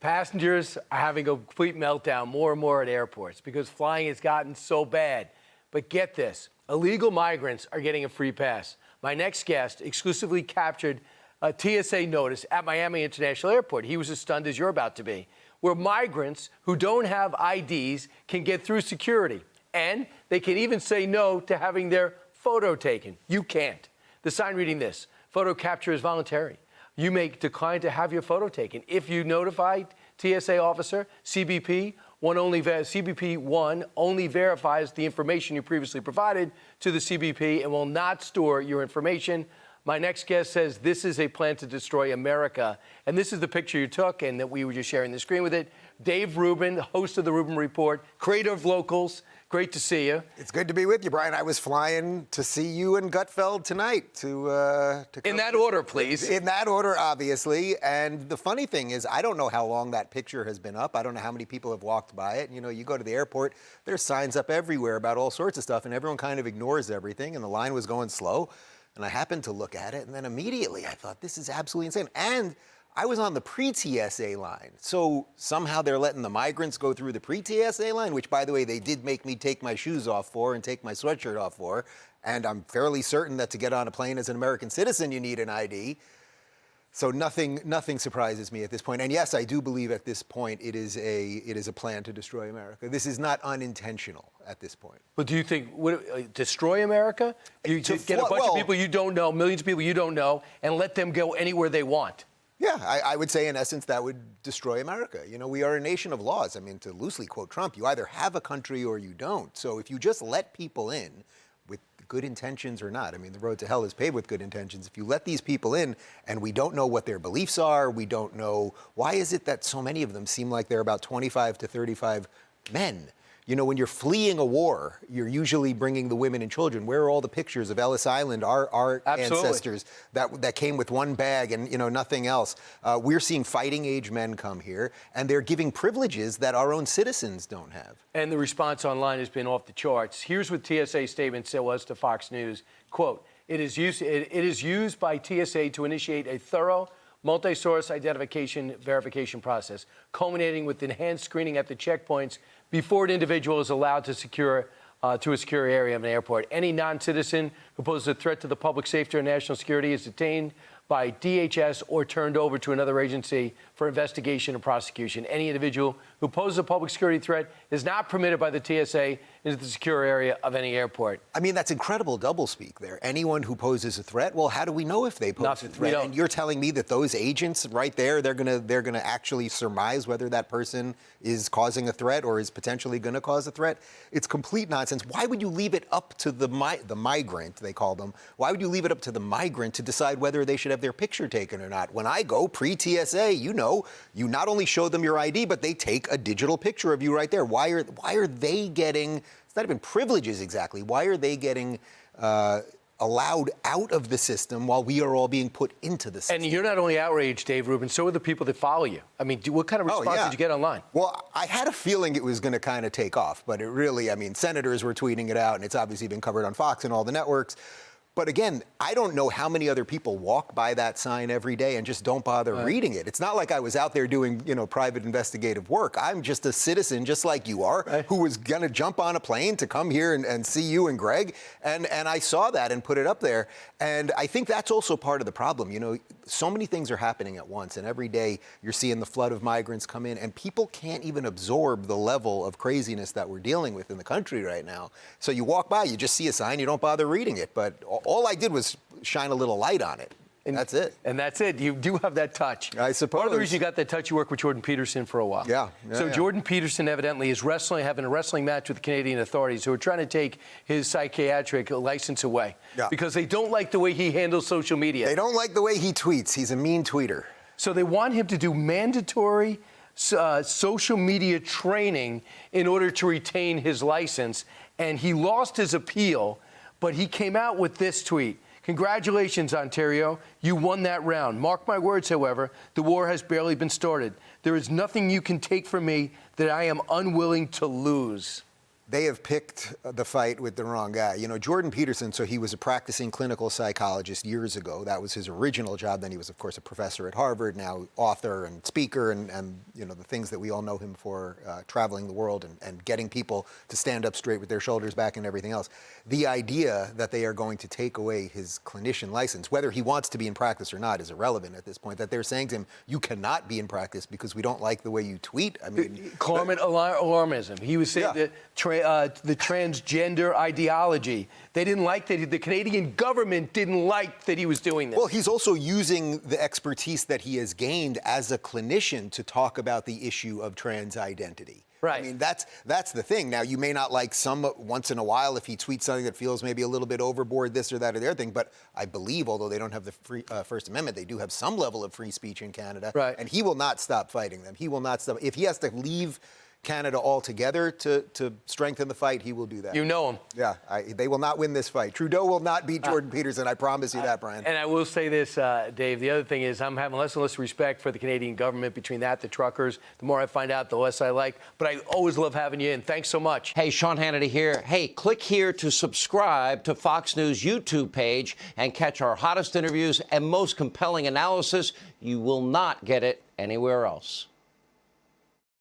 Passengers are having a complete meltdown more and more at airports because flying has gotten so bad. But get this, illegal migrants are getting a free pass. My next guest exclusively captured a TSA notice at Miami International Airport. He was as stunned as you're about to be, where migrants who don't have IDs can get through security. And they can even say no to having their photo taken. You can't. The sign reading this, photo capture is voluntary. You may decline to have your photo taken. If you notify TSA officer, CBP 1 only verifies the information you previously provided to the CBP and will not store your information. My next guest says this is a plan to destroy America. And this is the picture you took and that we were just sharing the screen with it. Dave Rubin, host of the Rubin Report, creator of Locals. Great to see you. It's good to be with you, Brian. I was flying to see you in Gutfeld tonight to in that order, please. In that order, obviously. And the funny thing is, I don't know how long that picture has been up. I don't know how many people have walked by it. You know, you go to the airport, there's signs up everywhere about all sorts of stuff, and everyone kind of ignores everything, and the line was going slow. And I happened to look at it, and then immediately I thought, this is absolutely insane. And I was on the pre-TSA line. So somehow they're letting the migrants go through the pre-TSA line, which, by the way, they did make me take my shoes off for and take my sweatshirt off for. And I'm fairly certain that to get on a plane as an American citizen, you need an ID. So nothing surprises me at this point. And yes, I do believe at this point it is a plan to destroy America. This is not unintentional at this point. But do you think, destroy America? You get a bunch of people you don't know, millions of people you don't know, and let them go anywhere they want? Yeah, I would say in essence that would destroy America. You know, we are a nation of laws. I mean, to loosely quote Trump, you either have a country or you don't. So if you just let people in with good intentions or not, I mean, the road to hell is paved with good intentions. If you let these people in and we don't know what their beliefs are, we don't know, why is it that so many of them seem like they're about 25 to 35 men? You know, when you're fleeing a war, you're usually bringing the women and children. Where are all the pictures of Ellis Island, our ancestors that came with one bag and, you know, nothing else? We're seeing fighting-age men come here, and they're giving privileges that our own citizens don't have. And the response online has been off the charts. Here's what TSA statement was to Fox News. Quote, it is used by TSA to initiate a thorough multi-source verification process, culminating with enhanced screening at the checkpoints before an individual is allowed to a secure area of an airport. Any non-citizen who poses a threat to the public safety or national security is detained by DHS or turned over to another agency for investigation and prosecution. Any individual who poses a public security threat is not permitted by the TSA into the secure area of any airport. I mean, that's incredible doublespeak there. Anyone who poses a threat, well, how do we know if they pose a threat? And you're telling me that those agents right there, they're gonna actually surmise whether that person is causing a threat or is potentially gonna cause a threat? It's complete nonsense. Why would you leave it up to the migrant, they call them? Why would you leave it up to the migrant to decide whether they should have their picture taken or not? When I go pre-TSA, you know, you not only show them your ID, but they take a digital picture of you right there. Why are they getting, it's not even privileges exactly, why are they getting allowed out of the system while we are all being put into the system? And you're not only outraged, Dave Rubin, so are the people that follow you. I mean, what kind of response did you get online? Well, I had a feeling it was going to kind of take off, but it really, I mean, senators were tweeting it out, and it's obviously been covered on Fox and all the networks. But again, I don't know how many other people walk by that sign every day and just don't bother reading it. It's not like I was out there doing, you know, private investigative work. I'm just a citizen, just like you are, who was going to jump on a plane to come here and see you and Greg. And I saw that and put it up there. And I think that's also part of the problem. You know, so many things are happening at once. And every day you're seeing the flood of migrants come in. And people can't even absorb the level of craziness that we're dealing with in the country right now. So you walk by, you just see a sign, you don't bother reading it. But all I did was shine a little light on it. And that's it. And that's it. You do have that touch. I suppose. Part of the reason you got that touch, you worked with Jordan Peterson for a while. So Jordan Peterson evidently is having a wrestling match with the Canadian authorities who are trying to take his psychiatric license away because they don't like the way he handles social media. They don't like the way he tweets. He's a mean tweeter. So they want him to do mandatory social media training in order to retain his license. And he lost his appeal, but he came out with this tweet. Congratulations, Ontario. You won that round. Mark my words, however, the war has barely been started. There is nothing you can take from me that I am unwilling to lose. They have picked the fight with the wrong guy. You know, Jordan Peterson, so he was a practicing clinical psychologist years ago. That was his original job. Then he was, of course, a professor at Harvard, now author and speaker, and you know, the things that we all know him for, traveling the world and getting people to stand up straight with their shoulders back and everything else. The idea that they are going to take away his clinician license, whether he wants to be in practice or not, is irrelevant at this point. That they're saying to him, you cannot be in practice because we don't like the way you tweet. I mean, climate alarmism. He was saying that the transgender ideology. They didn't like that. The Canadian government didn't like that he was doing this. Well, he's also using the expertise that he has gained as a clinician to talk about the issue of trans identity. Right. I mean, that's the thing. Now, you may not like some once in a while if he tweets something that feels maybe a little bit overboard, this or that or the other thing. But I believe, although they don't have the free, First Amendment, they do have some level of free speech in Canada. Right. And he will not stop fighting them. He will not stop. If he has to leave Canada altogether to strengthen the fight, he will do that. You know him. Yeah, they will not win this fight. Trudeau will not beat Jordan Peterson. I promise you that, Brian. And I will say this, Dave, the other thing is I'm having less and less respect for the Canadian government between that, the truckers. The more I find out, the less I like. But I always love having you in. Thanks so much. Hey, Sean Hannity here. Hey, click here to subscribe to Fox News YouTube page and catch our hottest interviews and most compelling analysis. You will not get it anywhere else.